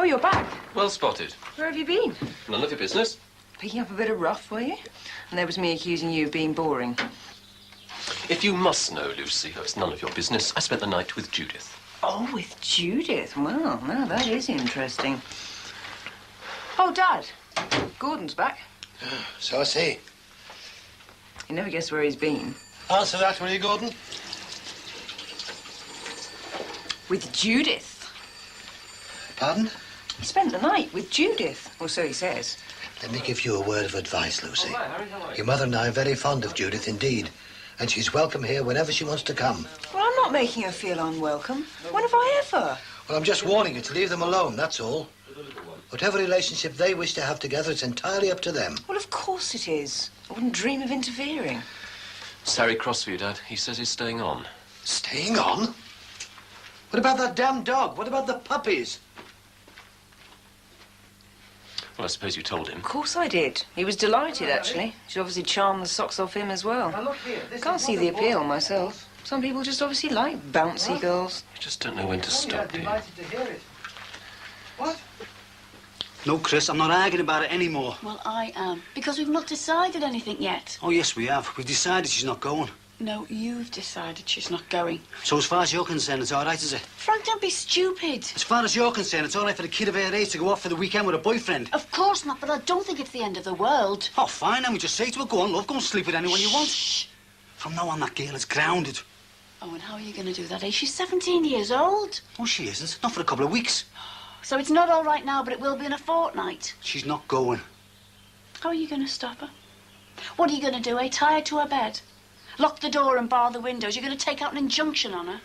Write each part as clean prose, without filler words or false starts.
you're back. Well spotted. Where have you been? None of your business. Picking up a bit of rough, were you? And there was me accusing you of being boring. If you must know, Lucy, it's none of your business. I spent the night with Judith. Oh, with Judith? Well, now that is interesting. Oh, Dad. Gordon's back. So I see. You never guess where he's been. Answer that, will you, Gordon? With Judith. Pardon? He spent the night with Judith, or so he says. Let me give you a word of advice, Lucy. Oh, hi, Harry, how are you? Your mother and I are very fond of Judith indeed, and she's welcome here whenever she wants to come. Well, I'm not making her feel unwelcome. When have I ever? Well, I'm just warning you to leave them alone, that's all. Whatever relationship they wish to have together, it's entirely up to them. Well, of course it is. I wouldn't dream of interfering. It's Harry cross for you, Dad. He says he's staying on. Staying on? What about that damn dog? What about the puppies? Well, I suppose you told him. Of course I did. He was delighted, actually. She'd obviously charmed the socks off him as well. Can't see the appeal myself. Some people just obviously like bouncy girls. You just don't know when to stop, do you? What? No, Chris, I'm not arguing about it anymore. Well, I am. Because we've not decided anything yet. Oh, yes, we have. We've decided she's not going. No, you've decided she's not going. So as far as you're concerned, it's all right, is it? Frank, don't be stupid. As far as you're concerned, it's all right for the kid of her age to go off for the weekend with a boyfriend. Of course not, but I don't think it's the end of the world. Oh, fine, then we just say to her, go on, love, go and sleep with anyone you want. Shh. From now on, that girl is grounded. Oh, and how are you going to do that, eh? She's 17 years old. Oh, she isn't. Not for a couple of weeks. So it's not all right now, but it will be in a fortnight. She's not going. How are you going to stop her? What are you going to do, eh? Tie her to her bed? Lock the door and bar the windows? You're going to take out an injunction on her?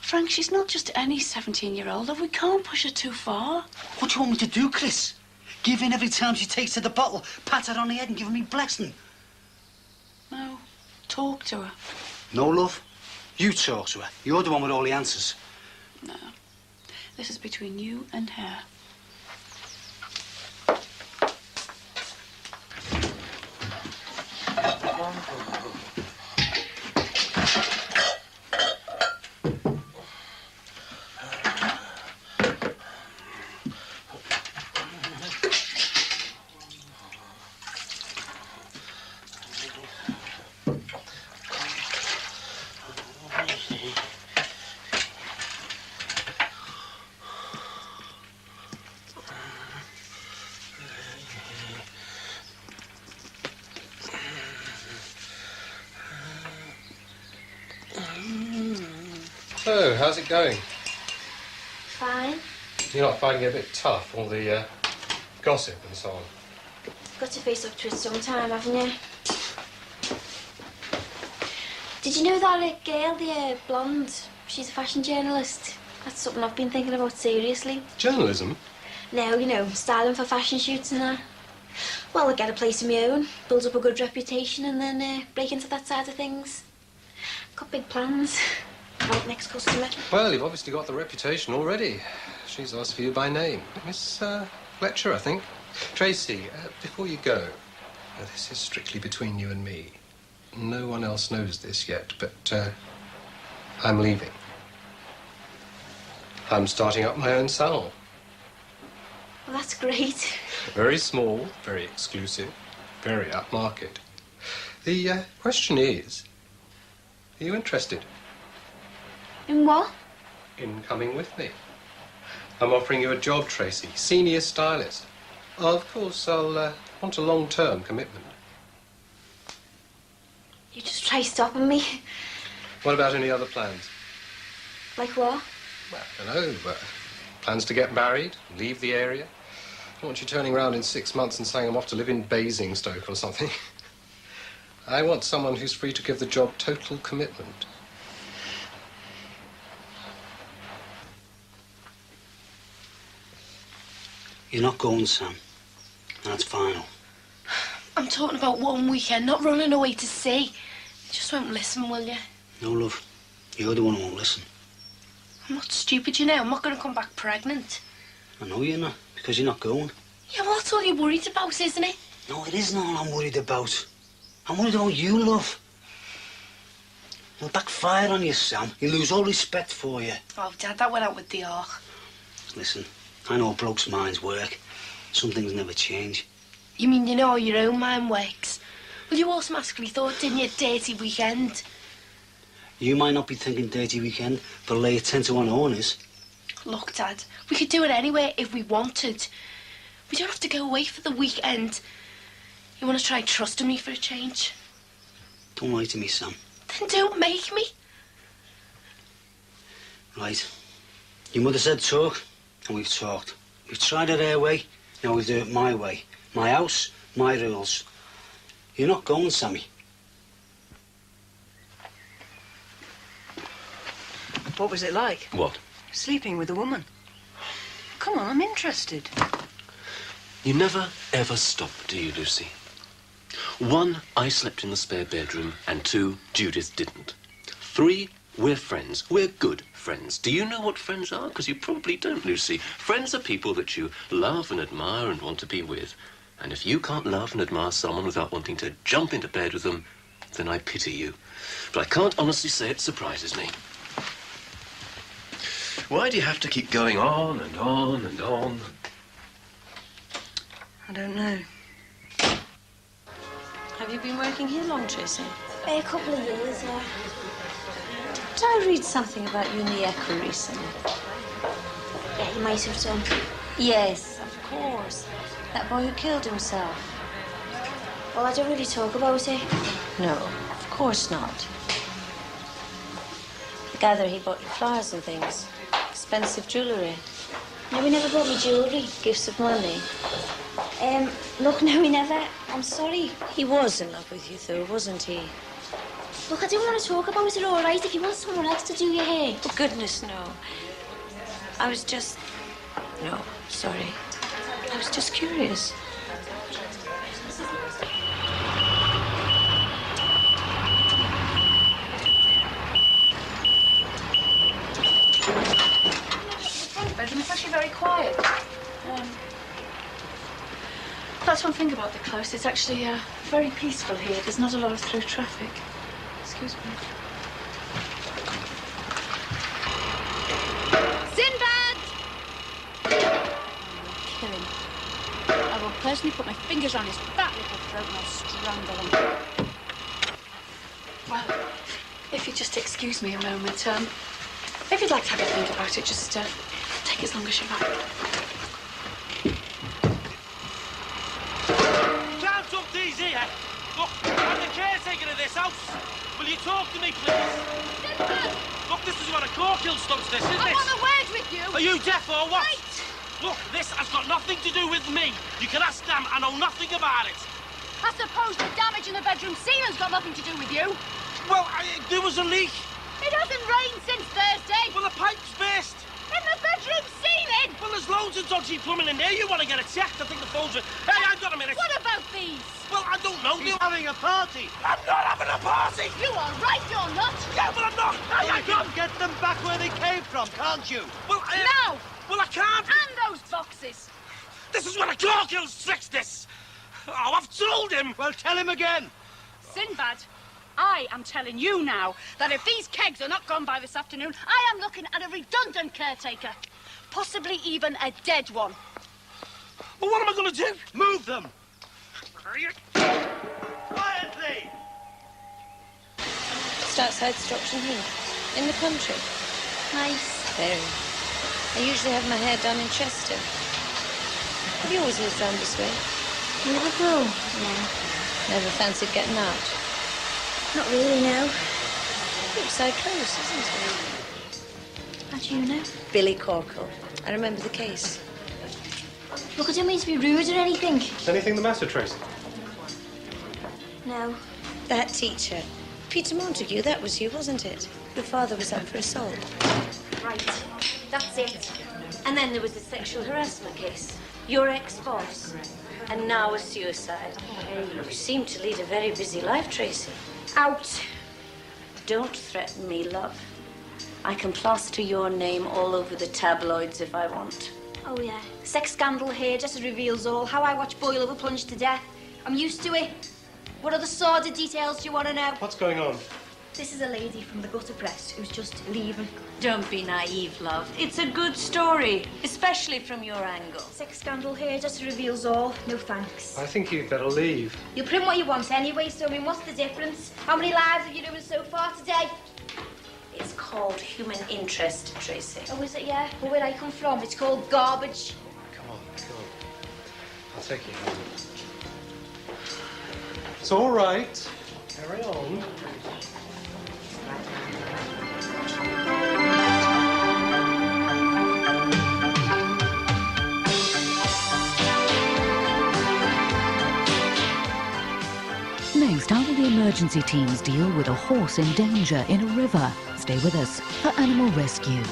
Frank, she's not just any 17-year-old. We can't push her too far. What do you want me to do, Chris? Give in every time she takes to the bottle, pat her on the head and give her me blessing? No. Talk to her. No, love. You talk to her. You're the one with all the answers. No. This is between you and her. So, how's it going? Fine. You're not finding it a bit tough, all the gossip and so on? Got to face up to it sometime, haven't you? Did you know that girl, the blonde, she's a fashion journalist? That's something I've been thinking about seriously. Journalism? No, you know, styling for fashion shoots and that. Well, I'll get a place of my own, build up a good reputation and then break into that side of things. Got big plans. About next customer. Well, you've obviously got the reputation already. She's asked for you by name. Miss Fletcher, I think. Tracy, before you go, this is strictly between you and me. No one else knows this yet, but I'm leaving. I'm starting up my own salon. Well, that's great. Very small, very exclusive, very upmarket. The question is, are you interested In what? in coming with me? I'm offering you a job, Tracy, senior stylist. Of course, I'll want a long-term commitment. You just try stopping me. What about any other plans? Like what? Well, I don't know. Plans to get married, leave the area. I don't want you turning around in 6 months and saying I'm off to live in Basingstoke or something. I want someone who's free to give the job total commitment. You're not going, Sam. That's final. I'm talking about one weekend, not running away to sea. You just won't listen, will you? No, love. You're the one who won't listen. I'm not stupid, you know. I'm not going to come back pregnant. I know you're not, because you're not going. Yeah, well, that's all you're worried about, isn't it? No, it isn't all I'm worried about. I'm worried about you, love. It'll backfire on you, Sam. You'll lose all respect for you. Oh, Dad, that went out with the ark. Listen, I know blokes' minds work. Some things never change. You mean you know how your own mind works? Well, you automatically thought, didn't you, dirty weekend? You might not be thinking dirty weekend, but lay it 10 to 1 owners. Look, Dad, we could do it anywhere if we wanted. We don't have to go away for the weekend. You want to try trusting me for a change? Don't lie to me, Sam. Then don't make me. Right. Your mother said talk, and we've talked. We've tried it her way, now we do it my way. My house, my rules. You're not going, Sammy. What was it like? What? Sleeping with a woman. Come on, I'm interested. You never, ever stop, do you, Lucy? 1, I slept in the spare bedroom, and 2, Judith didn't. 3, we're friends. We're good friends. Do you know what friends are? Because you probably don't, Lucy. Friends are people that you love and admire and want to be with. And if you can't love and admire someone without wanting to jump into bed with them, then I pity you. But I can't honestly say it surprises me. Why do you have to keep going on and on and on? I don't know. Have you been working here long, Tracy? A couple of years, yeah. Did I read something about you in the Echo recently? Yeah, you might have done. Yes, of course. That boy who killed himself. Well, I don't really talk about it. No, of course not. I gather he bought you flowers and things. Expensive jewellery. No, he never bought me jewellery. Gifts of money. Look, no, he never. I'm sorry. He was in love with you, though, wasn't he? Look, I don't want to talk about it, all right? If you want someone else to do your hair. For goodness, no. I was just... No, sorry. I was just curious. Bedroom. It's actually very quiet. That's one thing about the close. It's actually very peaceful here. There's not a lot of through traffic. Excuse me. Sinbad! Kill him. I will personally put my fingers on his fat little throat and I'll strangle him. Well, if you just excuse me a moment, if you'd like to have a think about it, just take as long as you like. Can't talk these here. Look, I'm the caretaker of this house. Will you talk to me, please? Look, this is what a cork-kill stumps this, isn't it? I want a word with you. Are you deaf or what? Right. Look, this has got nothing to do with me. You can ask them. I know nothing about it. I suppose the damage in the bedroom ceiling's got nothing to do with you. Well, there was a leak. It hasn't rained since Thursday. Well, the pipe's burst. In the bedroom ceiling. Well, there's loads of dodgy plumbing in there. You want to get it checked? I think the phones are... Hey, hang on a minute. What about these? Well, I don't know. He's having a party. I'm not having a party. You are right, you're not. Yeah, but I'm not. Hey, You hang on. can get them back where they came from, can't you? Well, Now. Well, I can't. And those boxes. This is what a cork-kill's fixed this. Oh, I've told him. Well, tell him again. Sinbad, I am telling you now that if these kegs are not gone by this afternoon, I am looking at a redundant caretaker. Possibly even a dead one. Well, what am I going to do? Move them. Quietly. Just outside Stockton Heath. In the country. Nice. Very. I usually have my hair done in Chester. Have you always lived round this way? Liverpool? No. Never fancied getting out? Not really, no. Brookside close, isn't it? How do you know? Billy Corkle. I remember the case. Look, I don't mean to be rude or anything. Anything the matter, Tracy? No. That teacher. Peter Montague, that was you, wasn't it? Your father was up for assault. Right. That's it. And then there was the sexual harassment case. Your ex-boss. And now a suicide. You seem to lead a very busy life, Tracy. Out. Don't threaten me, love. I can plaster your name all over the tabloids if I want. Oh, yeah. Sex scandal here just reveals all. How I watch boil over plunge to death. I'm used to it. What other sordid details do you want to know? What's going on? This is a lady from the gutter press who's just leaving. Don't be naive, love. It's a good story, especially from your angle. Sex scandal here just reveals all. No thanks. I think you'd better leave. You print what you want anyway, so I mean, what's the difference? How many lives have you ruined so far today? It's called human interest, Tracy. Oh, is it? Yeah. Well, where I come from, it's called garbage. Come on. I'll take you home. It's all right. Carry on. Next, how will the emergency teams deal with a horse in danger in a river? Stay with us for Animal Rescue.